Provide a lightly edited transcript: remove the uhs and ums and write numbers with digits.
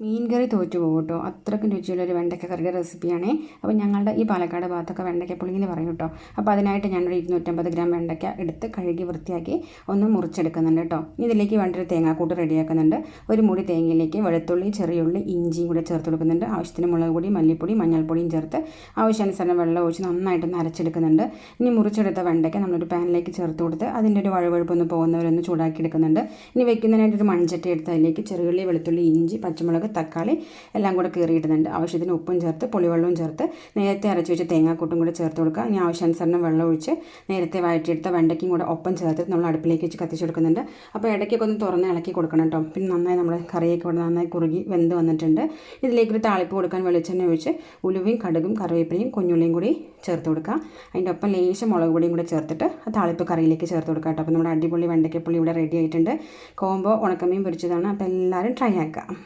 മീൻ കറി തോറ്റു പോകും കേട്ടോ. അത്രയ്ക്കും രുചിയുള്ളൊരു വെണ്ടയ്ക്ക കറിയുടെ റെസിപ്പിയാണേ. അപ്പോൾ ഞങ്ങളുടെ ഈ പാലക്കാട് ഭാഗത്തൊക്കെ വെണ്ടയ്ക്ക പുളിങ്ങി പറയും കേട്ടോ. അപ്പോൾ അതിനായിട്ട് ഞാനൊരു 250 ഗ്രാം വെണ്ടയ്ക്ക എടുത്ത് കഴുകി വൃത്തിയാക്കി ഒന്ന് മുറിച്ചെടുക്കുന്നുണ്ട് കേട്ടോ. ഇതിലേക്ക് വേണ്ടൊരു തേങ്ങാക്കൂട്ട് റെഡിയാക്കുന്നുണ്ട്. ഒരു മുടി തേങ്ങയിലേക്ക് വെളുത്തുള്ളി, ചെറിയുള്ളി, ഇഞ്ചിയും കൂടെ ചേർത്ത് കൊടുക്കുന്നുണ്ട്. ആവശ്യത്തിന് മുളക് പൊടി, മല്ലിപ്പൊടി, മഞ്ഞൾപ്പൊടിയും ചേർത്ത് ആവശ്യാനുസരണം വെള്ളം ഒഴിച്ച് നന്നായിട്ടൊന്ന് അരച്ചെടുക്കുന്നുണ്ട്. ഇനി മുറിച്ചെടുത്ത വെണ്ടയ്ക്ക നമ്മളൊരു പാനിലേക്ക് ചേർത്ത് കൊടുത്ത് അതിൻ്റെ ഒരു വഴുവഴുപ്പൊന്ന് പോകുന്നവരൊന്ന് ചൂടാക്കി എടുക്കുന്നുണ്ട്. ഇനി വെക്കുന്നതിനായിട്ടൊരു മൺചട്ടി എടുത്ത് അതിലേക്ക് ചെറിയുള്ളി, വെളുത്തുള്ളി, ഇഞ്ചി, പച്ചമുളക്, തക്കാളി എല്ലാം കൂടെ കീറിയിടുന്നുണ്ട്. ആവശ്യത്തിന് ഉപ്പും ചേർത്ത് പുളിവെള്ളവും ചേർത്ത് നേരത്തെ അരച്ച് വെച്ച് തേങ്ങാക്കൂട്ടും കൂടെ ചേർത്ത് കൊടുക്കുക. ഇനി ആവശ്യാനുസരണം വെള്ളം ഒഴിച്ച് നേരത്തെ വഴറ്റിയെടുത്ത വെണ്ടയ്ക്കും കൂടെ ഒപ്പം ചേർത്ത് നമ്മൾ അടുപ്പിലേക്ക് വെച്ച് കത്തിച്ചെടുക്കുന്നുണ്ട്. അപ്പോൾ ഇടയ്ക്കൊക്കെ ഒന്ന് തുറന്ന് ഇളക്കി കൊടുക്കണം കേട്ടോ. പിന്നെ നന്നായി നമ്മൾ കറിയൊക്കെ ഇവിടെ നന്നായി കുറുകി വെന്ത് വന്നിട്ടുണ്ട്. ഇതിലേക്കൊരു താളിപ്പ് കൊടുക്കാൻ വെളിച്ചെണ്ണ ഒഴിച്ച് ഉലുവയും കടുകും കറിവേപ്പിലയും കുഞ്ഞുള്ളിയും കൂടി ചേർത്ത് കൊടുക്കുക. അതിൻ്റെ ഒപ്പം ലേശം മുളക് പൊടിയും കൂടെ ചേർത്തിട്ട് ആ താളിപ്പ് കറിയിലേക്ക് ചേർത്ത് കൊടുക്കുക കേട്ടോ. അപ്പോൾ നമ്മുടെ അടിപൊളി വെണ്ടയ്ക്കപ്പുളി ഇവിടെ റെഡി ആയിട്ടുണ്ട്. കോംബോ ഉണക്കമീൻ പൊരിച്ചതാണ്. അപ്പോൾ എല്ലാവരും ട്രൈ ആക്കുക.